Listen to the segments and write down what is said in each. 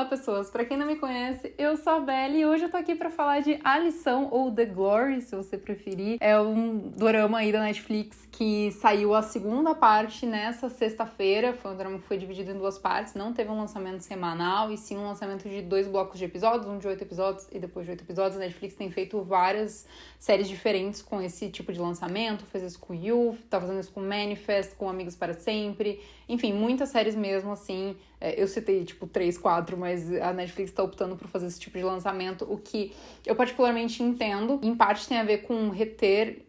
Olá, pessoas! Pra quem não me conhece, eu sou a Belle e hoje eu tô aqui pra falar de A Lição, ou The Glory, se você preferir. É um dorama aí da Netflix que saiu a segunda parte nessa sexta-feira. Foi um dorama que foi dividido em duas partes, não teve um lançamento semanal, e sim um lançamento de 2 blocos de episódios, um de 8 episódios e depois de 8 episódios. A Netflix tem feito várias séries diferentes com esse tipo de lançamento, fez isso com You, tá fazendo isso com Manifest, com Amigos para Sempre, enfim, muitas séries mesmo, assim. Eu citei, 3, 4, mas a Netflix tá optando por fazer esse tipo de lançamento, o que eu particularmente entendo. Em parte tem a ver com reter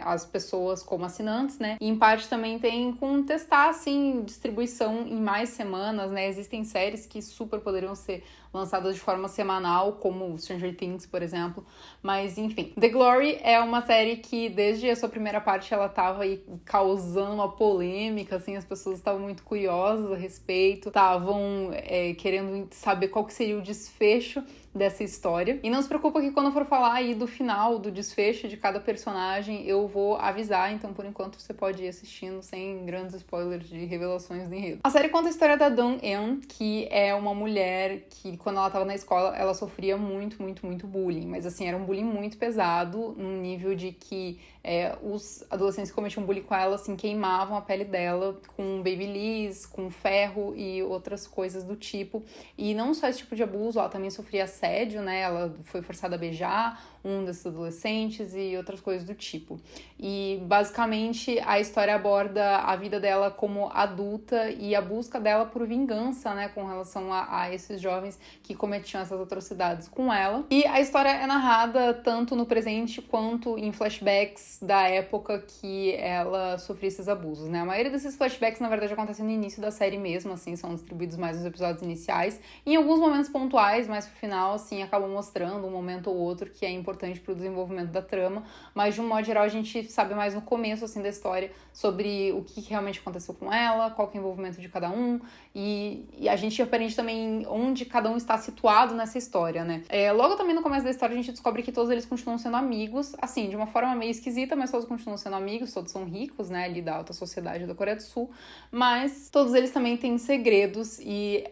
as pessoas como assinantes, né? E em parte também tem com testar, assim, distribuição em mais semanas, né? Existem séries que super poderiam ser lançadas de forma semanal, como Stranger Things, por exemplo. Mas, enfim. The Glory é uma série que, desde a sua primeira parte, ela tava aí causando uma polêmica, assim, as pessoas estavam muito curiosas a respeito, estavam querendo saber qual que seria o desfecho dessa história. E não se preocupa que quando eu for falar aí do final, do desfecho de cada personagem, eu vou avisar, então por enquanto você pode ir assistindo sem grandes spoilers de revelações do enredo. A série conta a história da Dong-eun, que é uma mulher que, quando ela tava na escola, ela sofria muito bullying, mas assim, era um bullying muito pesado, num nível de que os adolescentes que cometiam bullying com ela, assim, queimavam a pele dela com babyliss, com ferro e outras coisas do tipo. E não só esse tipo de abuso, ela também sofria assédio, né? Ela foi forçada a beijar um desses adolescentes e outras coisas do tipo. E, basicamente, a história aborda a vida dela como adulta e a busca dela por vingança, né? Com relação a esses jovens que cometiam essas atrocidades com ela. E a história é narrada tanto no presente quanto em flashbacks da época que ela sofria esses abusos, né? A maioria desses flashbacks, na verdade, acontecem no início da série mesmo, assim, são distribuídos mais nos episódios iniciais. Em alguns momentos pontuais, mais pro final, assim, acabam mostrando um momento ou outro que é importante pro desenvolvimento da trama, mas de um modo geral a gente sabe mais no começo, assim, da história sobre o que realmente aconteceu com ela, qual que é o envolvimento de cada um, e a gente aprende também onde cada um está situado nessa história, né? Logo também no começo da história a gente descobre que todos eles continuam sendo amigos, assim, de uma forma meio esquisita, mas todos continuam sendo amigos, todos são ricos, né, ali da alta sociedade da Coreia do Sul, mas todos eles também têm segredos e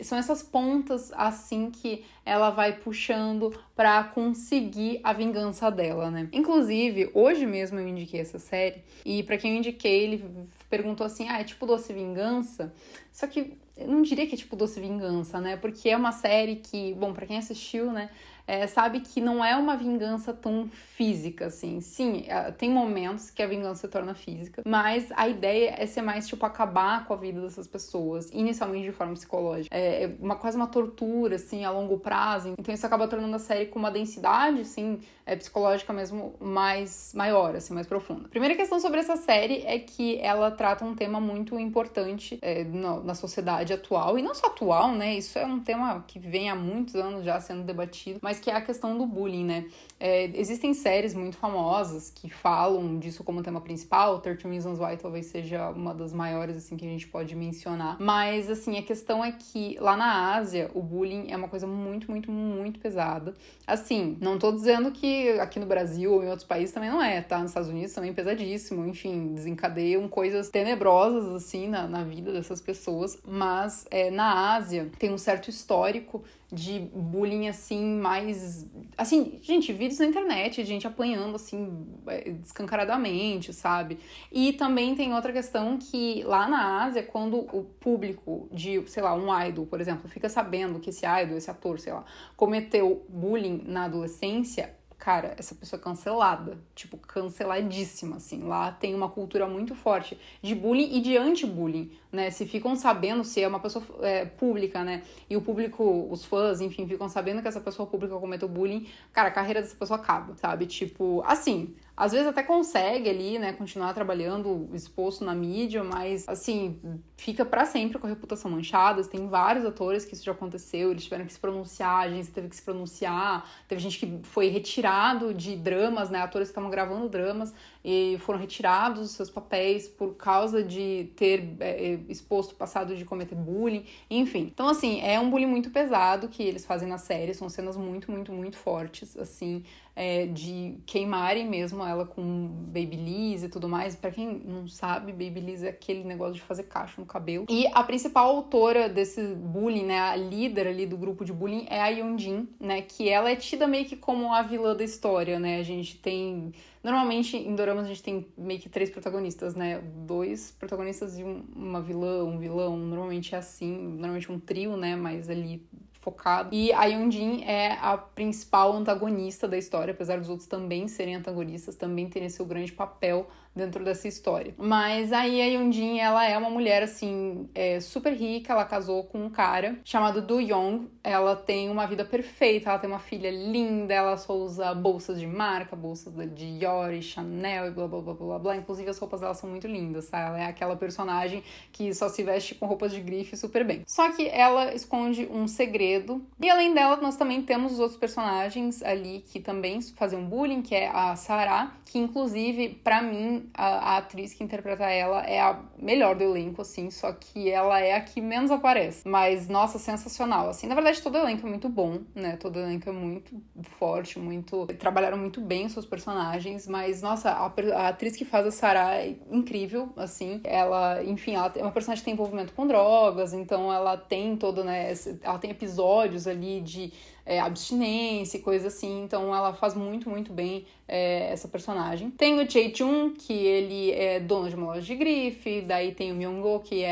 são essas pontas, assim, que ela vai puxando pra conseguir a vingança dela, né? Inclusive, hoje mesmo eu indiquei essa série, e pra quem eu indiquei, ele perguntou assim, é tipo Doce Vingança? Só que eu não diria que é tipo Doce Vingança, né? Porque é uma série que, bom, pra quem assistiu, né, sabe que não é uma vingança tão física, assim. Sim, tem momentos que a vingança se torna física, mas a ideia é ser mais, acabar com a vida dessas pessoas, inicialmente de forma psicológica. Quase uma tortura, assim, a longo prazo. Então isso acaba tornando a série com uma densidade, assim, psicológica mesmo maior, assim, mais profunda. A primeira questão sobre essa série é que ela trata um tema muito importante na sociedade atual, e não só atual, né? Isso é um tema que vem há muitos anos já sendo debatido, mas que é a questão do bullying, né? Existem séries muito famosas que falam disso como tema principal. 13 Reasons Why talvez seja uma das maiores, assim, que a gente pode mencionar. Mas, assim, a questão é que lá na Ásia, o bullying é uma coisa muito pesada. Assim, não tô dizendo que aqui no Brasil ou em outros países também não é, tá? Nos Estados Unidos também é pesadíssimo. Enfim, desencadeiam coisas tenebrosas, assim, na vida dessas pessoas. Mas na Ásia tem um certo histórico de bullying, assim, mais... Assim, gente, vídeos na internet, gente apanhando, assim, descancaradamente, sabe? E também tem outra questão que lá na Ásia, quando o público de, sei lá, um idol, por exemplo, fica sabendo que esse idol, esse ator, sei lá, cometeu bullying na adolescência, cara, essa pessoa é cancelada, canceladíssima, assim. Lá tem uma cultura muito forte de bullying e de anti-bullying, né? Se ficam sabendo, se é uma pessoa pública, né? E o público, os fãs, enfim, ficam sabendo que essa pessoa pública cometeu bullying, cara, a carreira dessa pessoa acaba, sabe? Assim, às vezes até consegue ali, né, continuar trabalhando exposto na mídia, mas, assim, fica pra sempre com a reputação manchada. Tem vários atores que isso já aconteceu, eles tiveram que se pronunciar, a agência teve que se pronunciar, teve gente que foi retirado de dramas, né, atores que estavam gravando dramas e foram retirados os seus papéis por causa de ter exposto o passado de cometer bullying, enfim. Então, assim, é um bullying muito pesado que eles fazem na série, são cenas muito, muito, muito fortes, assim, de queimarem mesmo ela com Babyliss e tudo mais. Pra quem não sabe, Babyliss é aquele negócio de fazer cacho no cabelo. E a principal autora desse bullying, né, a líder ali do grupo de bullying é a Yeonjin, né, que ela é tida meio que como a vilã da história, né, a gente tem... Normalmente, em doramas, a gente tem meio que 3 protagonistas, né? 2 protagonistas e uma vilã, um vilão. Normalmente é assim, normalmente um trio, né? Mas ali focado. E a Yeonjin é a principal antagonista da história, apesar dos outros também serem antagonistas, também terem seu grande papel dentro dessa história. Mas aí a Yeonjin, ela é uma mulher, assim, super rica, ela casou com um cara chamado Do Young, ela tem uma vida perfeita, ela tem uma filha linda, ela só usa bolsas de marca, bolsas da Dior, Chanel e blá blá blá blá blá, inclusive as roupas dela são muito lindas, tá? Ela é aquela personagem que só se veste com roupas de grife super bem. Só que ela esconde um segredo, e além dela, nós também temos os outros personagens ali que também faziam bullying, que é a Sarah, que inclusive, pra mim, a atriz que interpreta ela é a melhor do elenco, assim, só que ela é a que menos aparece. Mas, nossa, sensacional, assim. Na verdade, todo elenco é muito bom, né? Todo elenco é muito forte, muito... Trabalharam muito bem os seus personagens, mas, nossa, a atriz que faz a Sarah é incrível, assim. Ela, enfim, ela é uma personagem que tem envolvimento com drogas, então ela tem todo, né? Ela tem episódios ali de abstinência e coisa assim, então ela faz muito, muito bem essa personagem. Tem o Jae-jun, que ele é dono de uma loja de grife, daí tem o Myung-go, que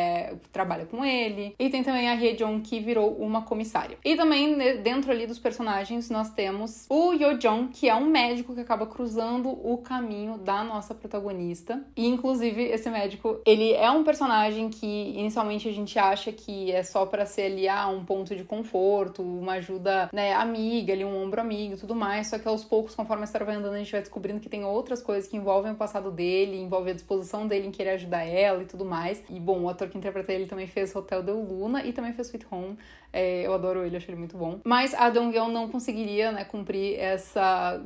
trabalha com ele, e tem também a Hye-jong, que virou uma comissária. E também, dentro ali dos personagens, nós temos o Yo-jong, que é um médico que acaba cruzando o caminho da nossa protagonista, e inclusive esse médico, ele é um personagem que inicialmente a gente acha que é só pra ser ali um ponto de conforto, uma ajuda, né, amiga, ali um ombro amigo e tudo mais, só que aos poucos, conforme a história vai andando, a gente vai descobrindo que tem outras coisas que envolvem o passado dele, envolvem a disposição dele em querer ajudar ela e tudo mais. E, bom, o ator que interpreta ele também fez Hotel de Luna e também fez Sweet Home. Eu adoro ele, acho ele muito bom. Mas a Dong-yeon não conseguiria, né, cumprir essa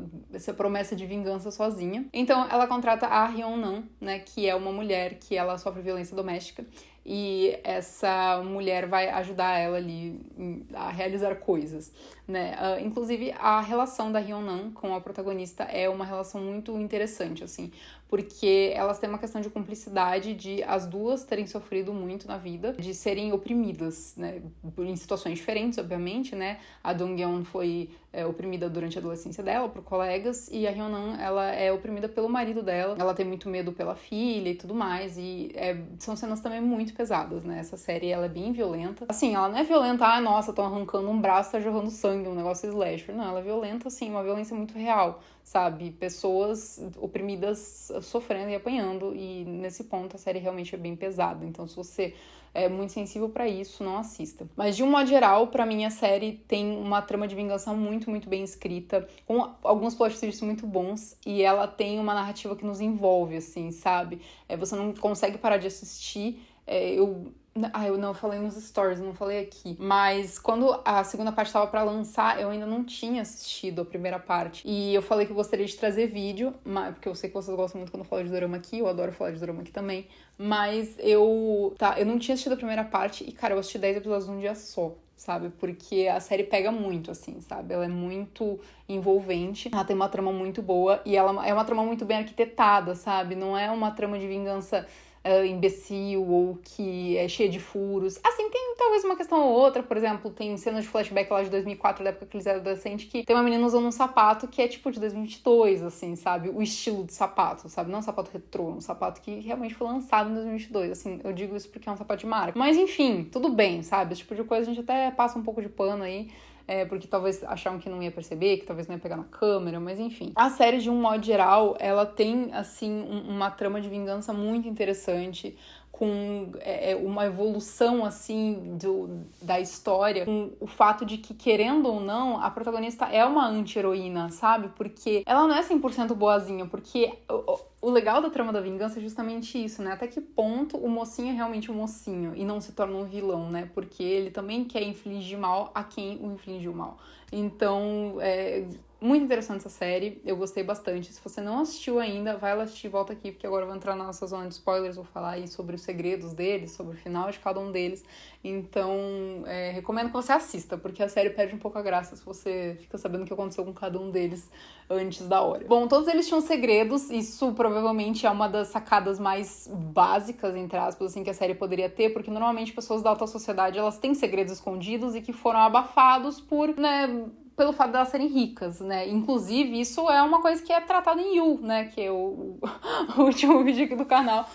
promessa de vingança sozinha. Então, ela contrata a Hyeon-nam, né, que é uma mulher que ela sofre violência doméstica. E essa mulher vai ajudar ela ali a realizar coisas, né? Inclusive, a relação da Hyeon-nam com a protagonista é uma relação muito interessante, assim, porque elas têm uma questão de cumplicidade, de as duas terem sofrido muito na vida, de serem oprimidas, né? Em situações diferentes, obviamente, né? A Dong-yeon foi oprimida durante a adolescência dela por colegas, e a Hyeon-nam, ela é oprimida pelo marido dela, ela tem muito medo pela filha e tudo mais, e são cenas também muito pesadas, né? Essa série, ela é bem violenta. Assim, ela não é violenta, nossa, estão arrancando um braço, tá jorrando sangue, um negócio slasher. Não, ela é violenta, assim, uma violência muito real, sabe? Pessoas oprimidas sofrendo e apanhando, e nesse ponto a série realmente é bem pesada. Então, se você é muito sensível pra isso, não assista. Mas, de um modo geral, pra mim, a série tem uma trama de vingança muito, muito bem escrita, com alguns plot twists muito bons, e ela tem uma narrativa que nos envolve, assim, sabe? Você não consegue parar de assistir. Eu não falei nos stories, não falei aqui. Mas quando a segunda parte estava pra lançar, eu ainda não tinha assistido a primeira parte. E eu falei que eu gostaria de trazer vídeo, porque eu sei que vocês gostam muito quando eu falo de dorama aqui, eu adoro falar de dorama aqui também. Mas eu não tinha assistido a primeira parte e, cara, eu assisti 10 episódios num dia só, sabe? Porque a série pega muito, assim, sabe? Ela é muito envolvente, ela tem uma trama muito boa e ela é uma trama muito bem arquitetada, sabe? Não é uma trama de vingança imbecil ou que é cheia de furos. Assim, tem talvez uma questão ou outra, por exemplo, tem cenas de flashback lá de 2004, da época que eles eram adolescentes, que tem uma menina usando um sapato que é tipo de 2022, assim, sabe? O estilo de sapato, sabe? Não um sapato retrô, um sapato que realmente foi lançado em 2022, assim, eu digo isso porque é um sapato de marca. Mas enfim, tudo bem, sabe? Esse tipo de coisa a gente até passa um pouco de pano aí, porque talvez acharam que não ia perceber, que talvez não ia pegar na câmera, mas enfim. A série, de um modo geral, ela tem, assim, uma trama de vingança muito interessante, com uma evolução, assim, da história, com o fato de que, querendo ou não, a protagonista é uma anti-heroína, sabe? Porque ela não é 100% boazinha, porque o legal da trama da vingança é justamente isso, né? Até que ponto o mocinho é realmente um mocinho e não se torna um vilão, né? Porque ele também quer infligir mal a quem o infligiu mal. Então, Muito interessante essa série, eu gostei bastante. Se você não assistiu ainda, vai lá assistir, volta aqui, porque agora eu vou entrar na nossa zona de spoilers, vou falar aí sobre os segredos deles, sobre o final de cada um deles. Então, recomendo que você assista, porque a série perde um pouco a graça se você fica sabendo o que aconteceu com cada um deles antes da hora. Bom, todos eles tinham segredos, isso provavelmente é uma das sacadas mais básicas, entre aspas, assim, que a série poderia ter, porque normalmente pessoas da alta sociedade, elas têm segredos escondidos e que foram abafados por, né, pelo fato de elas serem ricas, né? Inclusive, isso é uma coisa que é tratada em You, né? Que é o último vídeo aqui do canal,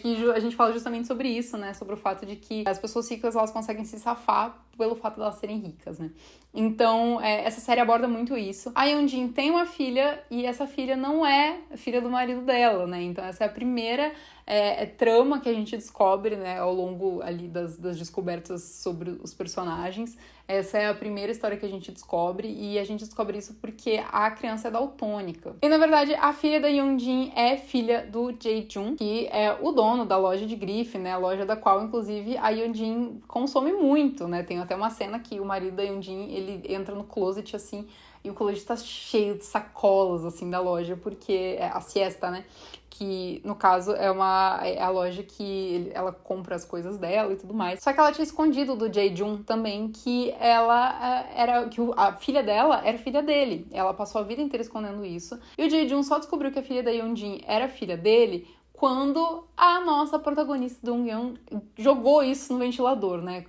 que a gente fala justamente sobre isso, né? Sobre o fato de que as pessoas ricas, elas conseguem se safar pelo fato de elas serem ricas, né? Então, essa série aborda muito isso. A Yeon-jin tem uma filha, e essa filha não é filha do marido dela, né? Então, essa é a primeira trama que a gente descobre, né? Ao longo ali das descobertas sobre os personagens. Essa é a primeira história que a gente descobre, e a gente descobre isso porque a criança é daltônica. E, na verdade, a filha da Yeon-jin é filha do Jae-jung, que é o dono da loja de grife, né? A loja da qual, inclusive, a Yeon-jin consome muito, né? Tem até uma cena que o marido da Yeon-jin, ele entra no closet, assim, e o closet tá cheio de sacolas, assim, da loja, porque é a Siesta, né? Que, no caso, é a loja que ela compra as coisas dela e tudo mais. Só que ela tinha escondido do Jae-jung também que a filha dela era filha dele. Ela passou a vida inteira escondendo isso. E o Jae-jung só descobriu que a filha da Yeon-jin era filha dele quando a nossa protagonista, Dong-yeon, jogou isso no ventilador, né?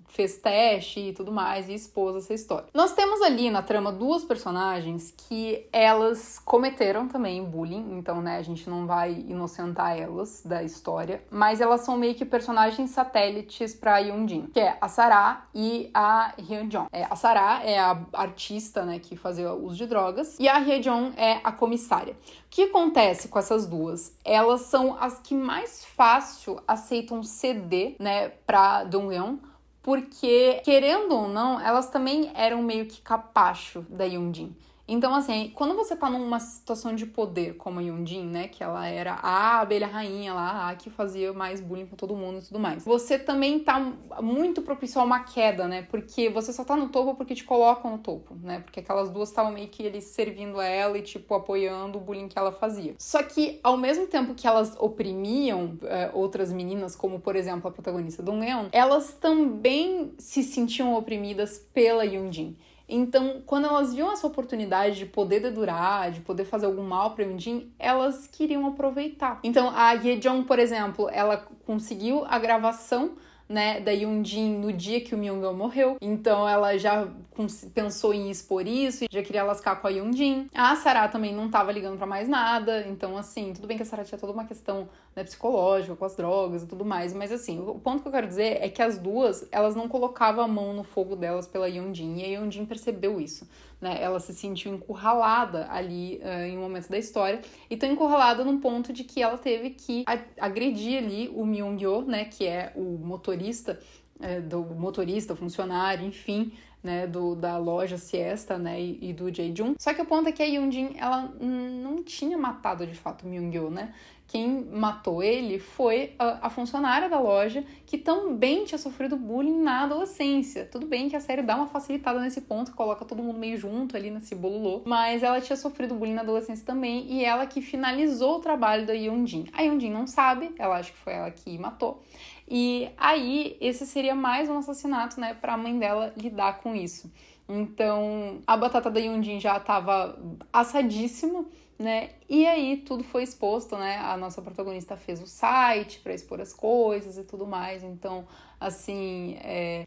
Fez teste e tudo mais e expôs essa história. Nós temos ali na trama duas personagens que elas cometeram também bullying, então, né, a gente não vai inocentar elas da história, mas elas são meio que personagens satélites pra Yeon-jin, que é a Sara e a Hye-jong. A Sara é a artista, né, que fazia uso de drogas, e a Hye-jong é a comissária. O que acontece com essas duas? Elas são as que mais fácil aceitam ceder, né, pra Dong-yeon, porque, querendo ou não, elas também eram meio que capacho da Yeon-jin. Então, assim, quando você tá numa situação de poder, como a Yeon-jin, né, que ela era a abelha rainha lá, a que fazia mais bullying com todo mundo e tudo mais, você também tá muito propício a uma queda, né, porque você só tá no topo porque te colocam no topo, né, porque aquelas duas estavam meio que eles servindo a ela e, tipo, apoiando o bullying que ela fazia. Só que, ao mesmo tempo que elas oprimiam outras meninas, como, por exemplo, a protagonista do Dong-yeon, elas também se sentiam oprimidas pela Yeon-jin. Então, quando elas viam essa oportunidade de poder dedurar, de poder fazer algum mal pra Yeon-jin, elas queriam aproveitar. Então, a Hye-jong, por exemplo, ela conseguiu a gravação, né, da Yeon-jin no dia que o Myung-yeol morreu. Então ela já pensou em expor isso e já queria lascar com a Yeon-jin. A Sara também não tava ligando pra mais nada. Então, assim, tudo bem que a Sara tinha toda uma questão, né, psicológica com as drogas e tudo mais, mas assim, o ponto que eu quero dizer é que as duas, elas não colocavam a mão no fogo delas pela Yeon-jin, e a Yeon-jin percebeu isso, né? Ela se sentiu encurralada ali em um momento da história, e tão encurralada num ponto de que ela teve que agredir ali o Myung-yeol, né, que é o motorista, funcionário, enfim, né, da loja Siesta, né, e do Jae-jung. Só que o ponto é que a Yeon-jin, ela não tinha matado de fato o Myung-yeol, né? Quem matou ele foi a funcionária da loja, que também tinha sofrido bullying na adolescência. Tudo bem que a série dá uma facilitada nesse ponto, coloca todo mundo meio junto ali nesse bololô, mas ela tinha sofrido bullying na adolescência também, e ela que finalizou o trabalho da Yeon-jin. A Yeon-jin não sabe, ela acha que foi ela que matou. E aí, esse seria mais um assassinato, né, pra mãe dela lidar com isso. Então, a batata da Yeon-jin já tava assadíssima, né, e aí tudo foi exposto, né, a nossa protagonista fez o site pra expor as coisas e tudo mais, então, assim,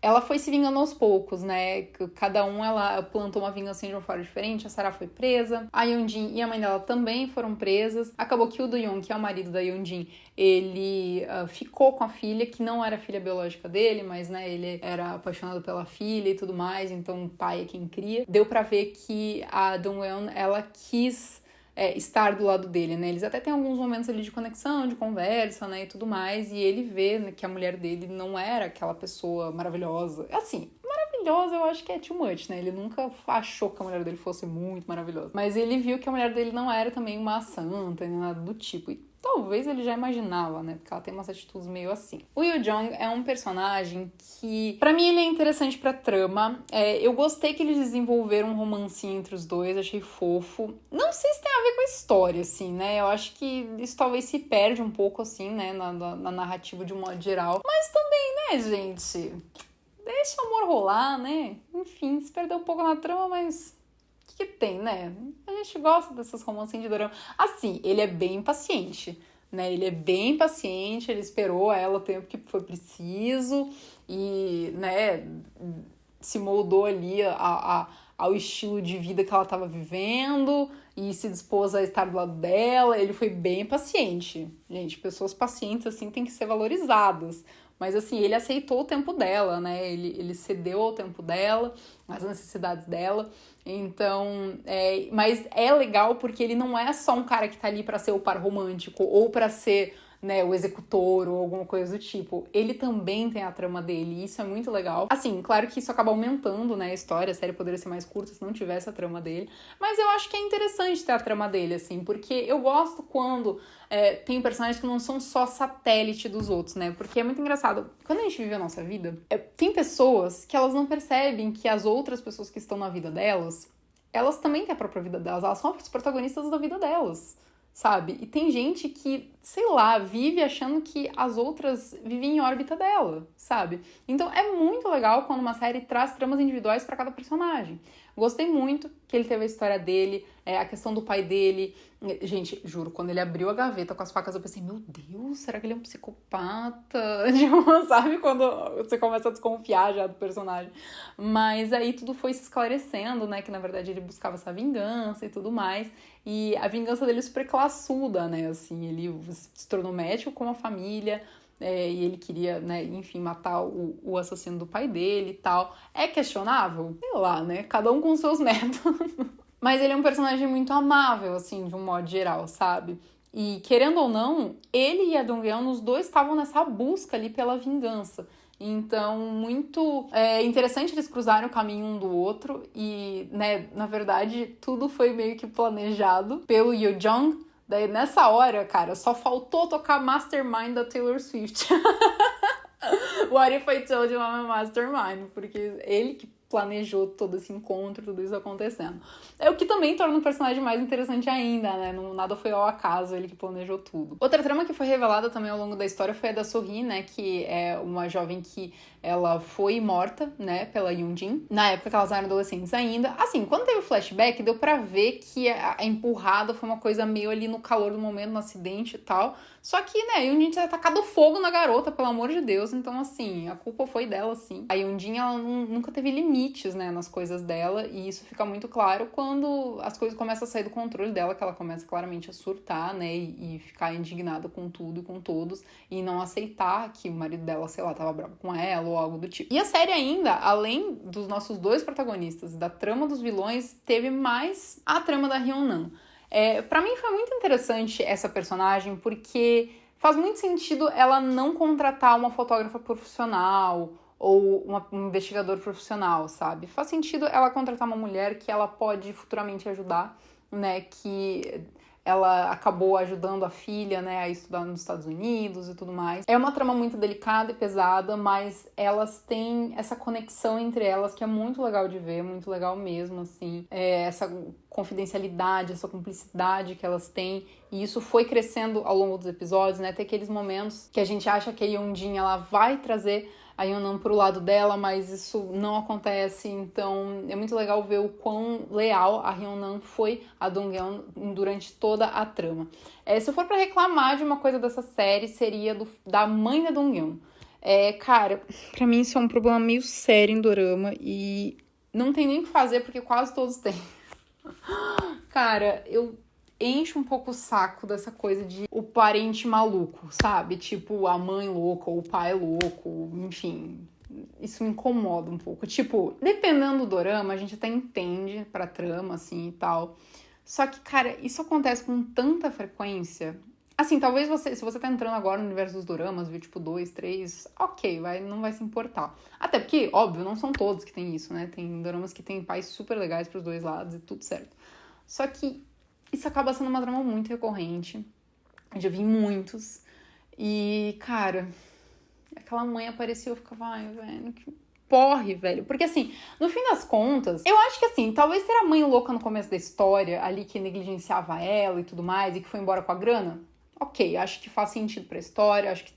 ela foi se vingando aos poucos, né, cada ela plantou uma vingança de uma forma diferente. A Sara foi presa, a Yeon-jin e a mãe dela também foram presas. Acabou que o Do-yeon, que é o marido da Yeon-jin, ele ficou com a filha, que não era filha biológica dele, mas, né, ele era apaixonado pela filha e tudo mais, então o pai é quem cria. Deu pra ver que a Dong-yeon, ela quis estar do lado dele, né? Eles até têm alguns momentos ali de conexão, de conversa, né, e tudo mais, e ele vê, né, que a mulher dele não era aquela pessoa maravilhosa. Assim, maravilhosa maravilhosa, eu acho que é too much, né? Ele nunca achou que a mulher dele fosse muito maravilhosa. Mas ele viu que a mulher dele não era também uma santa, nem nada do tipo. E talvez ele já imaginava, né? Porque ela tem umas atitudes meio assim. O Yoo Jong é um personagem que, pra mim, ele é interessante pra trama. Eu gostei que eles desenvolveram um romancinho entre os dois, achei fofo. Não sei se tem a ver com a história, assim, né? Eu acho que isso talvez se perde um pouco, assim, né? Na narrativa de um modo geral. Mas também, né, gente? Deixa o amor rolar, né? Enfim, se perdeu um pouco na trama, mas que tem, né? A gente gosta desses romancinhos de dorama. Assim, ele é bem paciente, né? Ele é bem paciente, ele esperou ela o tempo que foi preciso e, né, se moldou ali ao estilo de vida que ela estava vivendo e se dispôs a estar do lado dela. Ele foi bem paciente. Gente, pessoas pacientes, assim, têm que ser valorizadas. Mas, assim, ele aceitou o tempo dela, né? Ele cedeu ao tempo dela, às necessidades dela. Então, mas é legal porque ele não é só um cara que tá ali pra ser o par romântico ou pra ser, né, o executor ou alguma coisa do tipo. Ele também tem a trama dele e isso é muito legal. Assim, claro que isso acaba aumentando, né, a história. A série poderia ser mais curta se não tivesse a trama dele. Mas eu acho que é interessante ter a trama dele, assim, porque eu gosto quando tem personagens que não são só satélite dos outros, né? Porque é muito engraçado. Quando a gente vive a nossa vida, tem pessoas que elas não percebem que as outras pessoas que estão na vida delas, elas também têm a própria vida delas. Elas são os protagonistas da vida delas, sabe? E tem gente que, sei lá, vive achando que as outras vivem em órbita dela, sabe? Então é muito legal quando uma série traz tramas individuais pra cada personagem. Gostei muito que ele teve a história dele, a questão do pai dele. Gente, juro, quando ele abriu a gaveta com as facas, eu pensei, meu Deus, será que ele é um psicopata? Tipo, sabe quando você começa a desconfiar já do personagem? Mas aí tudo foi se esclarecendo, né? Que na verdade ele buscava essa vingança e tudo mais. E a vingança dele é super classuda, né? Assim, ele se tornou médico com a família. E ele queria, né, enfim, matar o assassino do pai dele e tal. É questionável? Sei lá, né? Cada um com seus métodos. Mas ele é um personagem muito amável, assim, de um modo geral, sabe? E, querendo ou não, ele e a Dong-yeon, os dois estavam nessa busca ali pela vingança. Então, muito interessante eles cruzarem o caminho um do outro. E, né, na verdade, tudo foi meio que planejado pelo Yoo Jong. Daí, nessa hora, cara, só faltou tocar Mastermind da Taylor Swift. What If I Told You I'm a Mastermind? Porque ele que planejou todo esse encontro, tudo isso acontecendo. É o que também torna o personagem mais interessante ainda, né? Nada foi ao acaso, ele que planejou tudo. Outra trama que foi revelada também ao longo da história foi a da So-hee, né? Que é uma jovem que ela foi morta, né, pela Yoon-jin, na época que elas eram adolescentes ainda. Assim, quando teve o flashback, deu pra ver que a empurrada foi uma coisa meio ali no calor do momento, no acidente e tal. Só que, né, a Yoon-jin tinha tacado fogo na garota, pelo amor de Deus. Então, assim, a culpa foi dela, sim. A Yoon-jin, ela nunca teve limites, né, nas coisas dela. E isso fica muito claro quando as coisas começam a sair do controle dela, que ela começa claramente a surtar, né, e ficar indignada com tudo e com todos. E não aceitar que o marido dela, sei lá, tava bravo com ela ou algo do tipo. E a série ainda, além dos nossos dois protagonistas e da trama dos vilões, teve mais a trama da Hyeon-nam. Pra mim foi muito interessante essa personagem, porque faz muito sentido ela não contratar uma fotógrafa profissional ou um investigador profissional, sabe? Faz sentido ela contratar uma mulher que ela pode futuramente ajudar, né? Que ela acabou ajudando a filha, né, a estudar nos Estados Unidos e tudo mais. É uma trama muito delicada e pesada, mas elas têm essa conexão entre elas que é muito legal de ver, muito legal mesmo, assim. Essa confidencialidade, essa cumplicidade que elas têm. E isso foi crescendo ao longo dos episódios, né? Tem aqueles momentos que a gente acha que a Yeon-jin, ela vai trazer a Yeon-nam pro lado dela, mas isso não acontece, então é muito legal ver o quão leal a Yeon-nam foi a Dong-yeon durante toda a trama. Se eu for pra reclamar de uma coisa dessa série, seria da mãe da Dong-yeon. Cara, pra mim isso é um problema meio sério em dorama e não tem nem o que fazer porque quase todos têm. Cara, eu enche um pouco o saco dessa coisa de o parente maluco, sabe? Tipo, a mãe louca ou o pai louco, enfim. Isso me incomoda um pouco. Tipo, dependendo do dorama, a gente até entende pra trama, assim, e tal. Só que, cara, isso acontece com tanta frequência Assim, talvez se você tá entrando agora no universo dos doramas, viu, tipo, 2, 3, ok, não vai se importar. Até porque, óbvio, não são todos que tem isso, né? Tem doramas que tem pais super legais pros dois lados e tudo certo. Só que isso acaba sendo uma trama muito recorrente. Eu já vi muitos. E, cara, aquela mãe apareceu, eu ficava, ai, velho, que porre, velho. Porque, assim, no fim das contas, eu acho que, assim, talvez ter a mãe louca no começo da história, ali que negligenciava ela e tudo mais, e que foi embora com a grana, ok, acho que faz sentido pra história, acho que,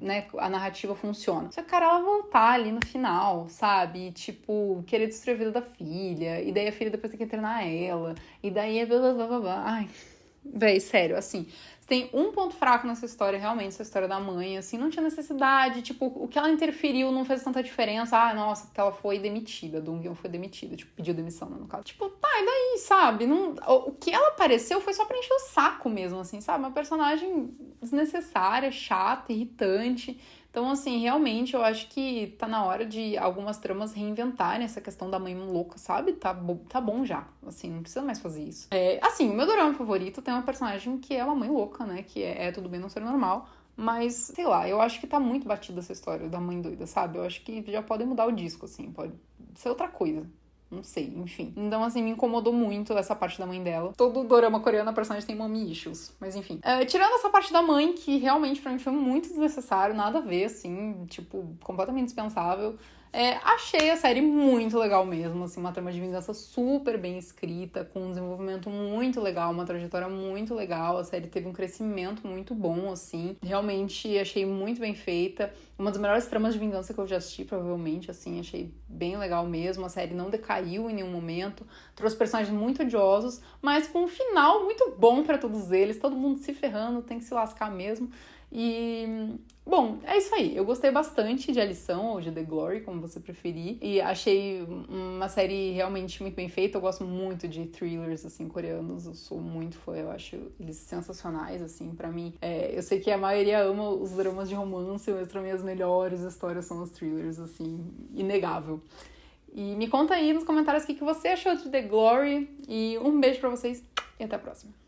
né, a narrativa funciona. Só que, cara, ela voltar ali no final, sabe? E, tipo, querer destruir a vida da filha, e daí a filha depois tem que internar ela, e daí é blá blá blá blá. Ai, véi, sério, assim, tem um ponto fraco nessa história, realmente, essa história da mãe, assim, não tinha necessidade, tipo, o que ela interferiu não fez tanta diferença, nossa, porque ela foi demitida, Dong-yeon foi demitida, tipo, pediu demissão, né, no caso. Tipo, tá, e daí, sabe, não, o que ela apareceu foi só pra encher o saco mesmo, assim, sabe, uma personagem desnecessária, chata, irritante. Então, assim, realmente eu acho que tá na hora de algumas tramas reinventarem essa questão da mãe louca, sabe? Tá bom já. Assim, não precisa mais fazer isso. Assim, o meu dorama favorito tem uma personagem que é uma mãe louca, né? Que é tudo bem não ser normal. Mas, sei lá, eu acho que tá muito batida essa história da mãe doida, sabe? Eu acho que já podem mudar o disco, assim. Pode ser outra coisa. Não sei, enfim. Então, assim, me incomodou muito essa parte da mãe dela. Todo dorama coreano, a personagem tem mommy issues. Mas, enfim. Tirando essa parte da mãe, que realmente pra mim foi muito desnecessário, nada a ver, assim, tipo, completamente dispensável. Achei a série muito legal mesmo, assim, uma trama de vingança super bem escrita, com um desenvolvimento muito legal, uma trajetória muito legal, a série teve um crescimento muito bom, assim, realmente achei muito bem feita, uma das melhores tramas de vingança que eu já assisti, provavelmente, assim, achei bem legal mesmo, a série não decaiu em nenhum momento, trouxe personagens muito odiosos, mas com um final muito bom pra todos eles, todo mundo se ferrando, tem que se lascar mesmo. E, bom, é isso aí. Eu gostei bastante de A Lição, ou de The Glory, como você preferir. E achei uma série realmente muito bem feita. Eu gosto muito de thrillers, assim, coreanos. Eu sou muito fã, eu acho eles sensacionais, assim, pra mim. Eu sei que a maioria ama os dramas de romance, mas pra mim as melhores histórias são os thrillers, assim, inegável. E me conta aí nos comentários o que você achou de The Glory. E um beijo pra vocês e até a próxima.